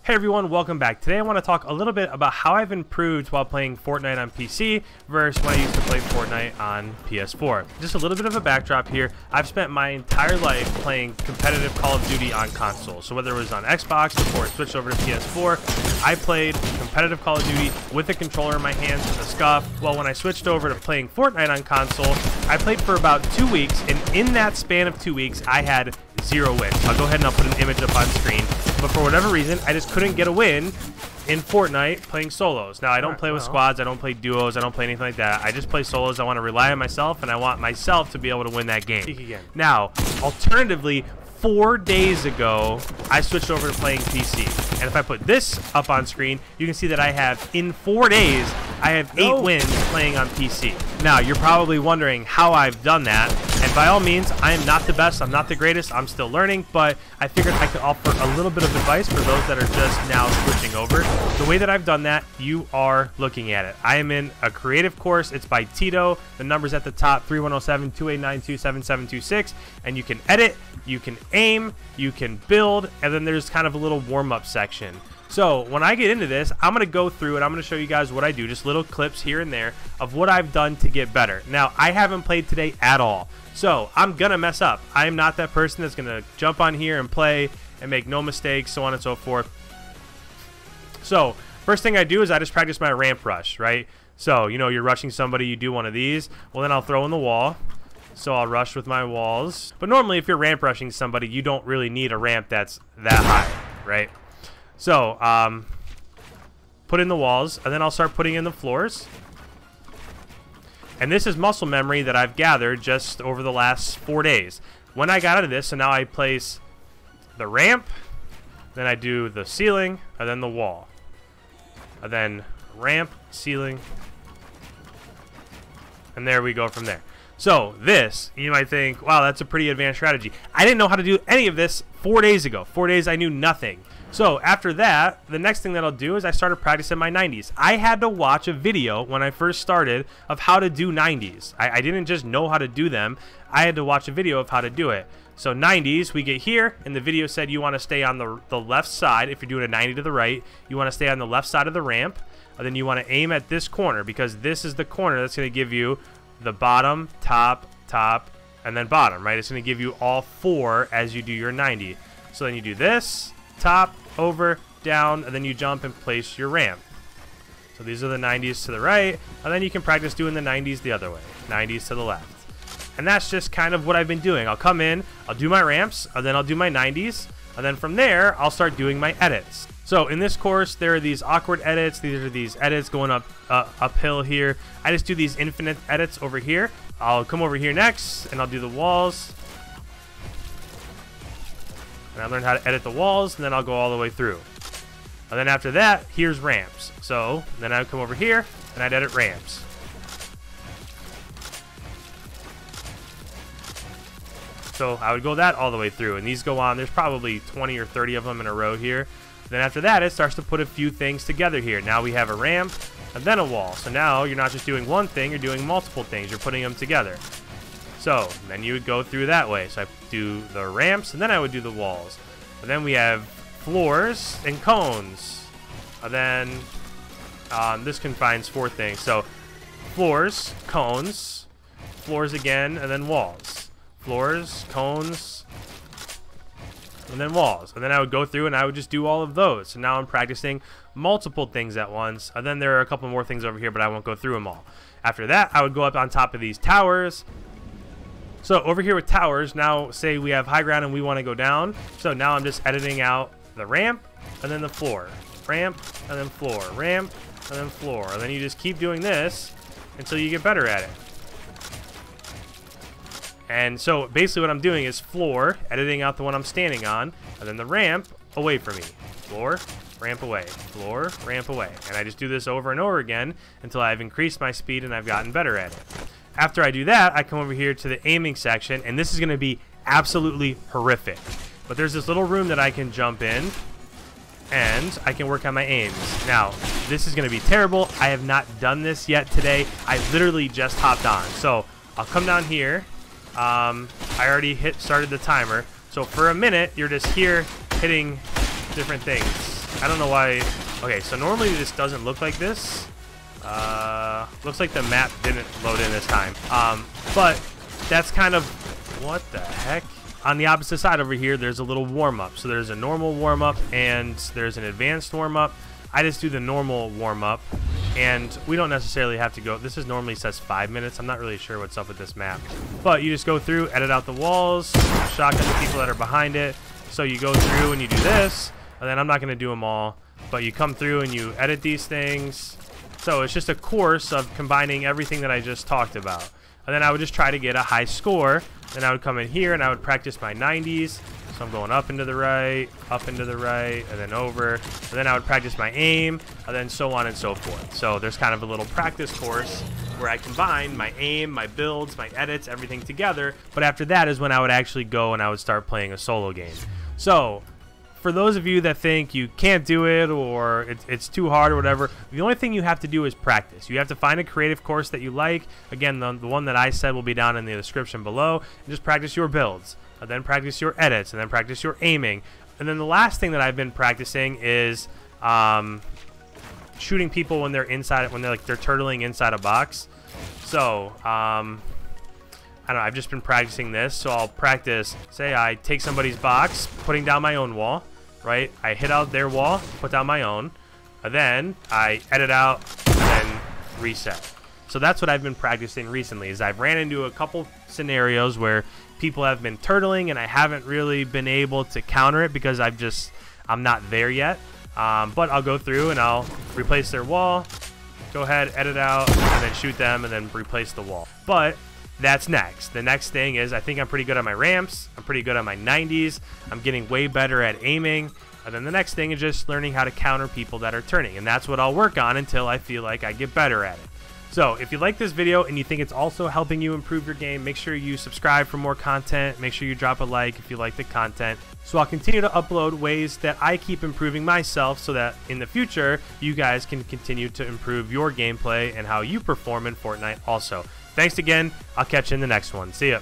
Hey everyone, welcome back. Today I want to talk a little bit about how I've improved while playing Fortnite on PC versus when I used to play Fortnite on PS4. Just a little bit of a backdrop here. I've spent my entire life playing competitive Call of Duty on console. So whether it was on Xbox before it switched over to PS4, I played competitive Call of Duty with a controller in my hands with a SCUF. Well, when I switched over to playing Fortnite on console, I played for about 2 weeks, and in that span of 2 weeks, I had 0 wins. I'll go ahead and I'll put an image up on screen. But for whatever reason, I just couldn't get a win in Fortnite playing solos. Now, I don't play with squads, I don't play duos, I don't play anything like that. I just play solos. I want to rely on myself, and I want myself to be able to win that game. Now, alternatively, 4 days ago, I switched over to playing PC. And if I put this up on screen, you can see that I have, in 4 days, I have 8 wins playing on PC. Now, you're probably wondering how I've done that. And by all means, I am not the best, I'm not the greatest, I'm still learning, but I figured I could offer a little bit of advice for those that are just now switching over. The way that I've done that, you are looking at it. I am in a creative course. It's by Tito. The number's at the top, 3107-2892-7726, and you can edit, you can aim, you can build, and then there's kind of a little warm-up section. So when I get into this, I'm going to go through and I'm going to show you guys what I do, just little clips here and there of what I've done to get better. Now, I haven't played today at all, so I'm going to mess up. I am not that person that's going to jump on here and play and make no mistakes, so on and so forth. So first thing I do is I just practice my ramp rush, right? So, you know, you're rushing somebody, you do one of these. Well, then I'll throw in the wall. So I'll rush with my walls. But normally if you're ramp rushing somebody, you don't really need a ramp that's that high, right? So, put in the walls, and then I'll start putting in the floors. And this is muscle memory that I've gathered just over the last 4 days. When I got out of this, so now I place the ramp, then I do the ceiling, and then the wall. And then ramp, ceiling, and there we go from there. So this, you might think, wow, that's a pretty advanced strategy. I didn't know how to do any of this 4 days ago. 4 days I knew nothing. So after that, the next thing that I'll do is I started practicing my 90s. I had to watch a video when I first started of how to do 90s. I didn't just know how to do them. I had to watch a video of how to do it. So 90s, we get here, and the video said you want to stay on the left side. If you're doing a 90 to the right, you want to stay on the left side of the ramp. And then you want to aim at this corner, because this is the corner that's going to give you the bottom, top, and then bottom, right? It's going to give you all 4 as you do your 90. So then you do this, top, over, down, and then you jump and place your ramp. So these are the 90s to the right, and then you can practice doing the 90s the other way, 90s to the left. And that's just kind of what I've been doing. I'll come in, I'll do my ramps, and then I'll do my 90s, and then from there, I'll start doing my edits. So in this course, there are these awkward edits. These are these edits going uphill here. I just do these infinite edits over here. I'll come over here next, and I'll do the walls. And I learned how to edit the walls, and then I'll go all the way through. And then after that, here's ramps. So then I would come over here, and I'd edit ramps. So I would go that all the way through, and these go on. There's probably 20 or 30 of them in a row here. Then after that, it starts to put a few things together here. Now we have a ramp, and then a wall. So now you're not just doing one thing, you're doing multiple things. You're putting them together. So then you would go through that way. So I do the ramps, and then I would do the walls. And then we have floors and cones. And then this combines 4 things. So floors, cones, floors again, and then walls. Floors, cones, and then walls. And then I would go through and I would just do all of those. So now I'm practicing multiple things at once. And then there are a couple more things over here, but I won't go through them all. After that, I would go up on top of these towers. So over here with towers, now say we have high ground and we want to go down. So now I'm just editing out the ramp and then the floor. Ramp and then floor. Ramp and then floor. And then you just keep doing this until you get better at it. And so basically what I'm doing is floor, editing out the one I'm standing on, and then the ramp away from me. Floor, ramp away. Floor, ramp away. And I just do this over and over again until I've increased my speed and I've gotten better at it. After I do that, I come over here to the aiming section, and this is going to be absolutely horrific. But there's this little room that I can jump in, and I can work on my aims. Now, this is going to be terrible. I have not done this yet today. I literally just hopped on. So I'll come down here. I already started the timer. So for a minute, you're just here hitting different things. I don't know why. Okay, so normally this doesn't look like this. Looks like the map didn't load in this time. But that's kind of, what the heck? On the opposite side over here, there's a little warm-up. So there's a normal warm-up and there's an advanced warm-up. I just do the normal warm-up, and we don't necessarily have to go. This is normally says 5 minutes. I'm not really sure what's up with this map. But you just go through, edit out the walls, shotgun the people that are behind it. So you go through and you do this, and then I'm not going to do them all, but you come through and you edit these things. So it's just a course of combining everything that I just talked about. And then I would just try to get a high score. Then I would come in here and I would practice my 90s. So I'm going up and to the right, and then over. And then I would practice my aim, and then so on and so forth. So there's kind of a little practice course where I combine my aim, my builds, my edits, everything together. But after that is when I would actually go and I would start playing a solo game. So for those of you that think you can't do it or it's too hard or whatever, the only thing you have to do is practice. You have to find a creative course that you like. Again, the one that I said will be down in the description below. And just practice your builds, and then practice your edits, and then practice your aiming. And then the last thing that I've been practicing is shooting people when they're inside, when they're turtling inside a box. So I don't know, I've just been practicing this. So I'll practice, say I take somebody's box, putting down my own wall, right? I hit out their wall, put down my own, and then I edit out and then reset. So that's what I've been practicing recently, is I've ran into a couple scenarios where people have been turtling and I haven't really been able to counter it because I'm not there yet. But I'll go through and I'll replace their wall, go ahead, edit out, and then shoot them and then replace the wall. But that's next. The next thing is I think I'm pretty good at my ramps. I'm pretty good at my 90s. I'm getting way better at aiming. And then the next thing is just learning how to counter people that are turning. And that's what I'll work on until I feel like I get better at it. So if you like this video and you think it's also helping you improve your game, make sure you subscribe for more content. Make sure you drop a like if you like the content. So I'll continue to upload ways that I keep improving myself so that in the future, you guys can continue to improve your gameplay and how you perform in Fortnite also. Thanks again. I'll catch you in the next one. See ya.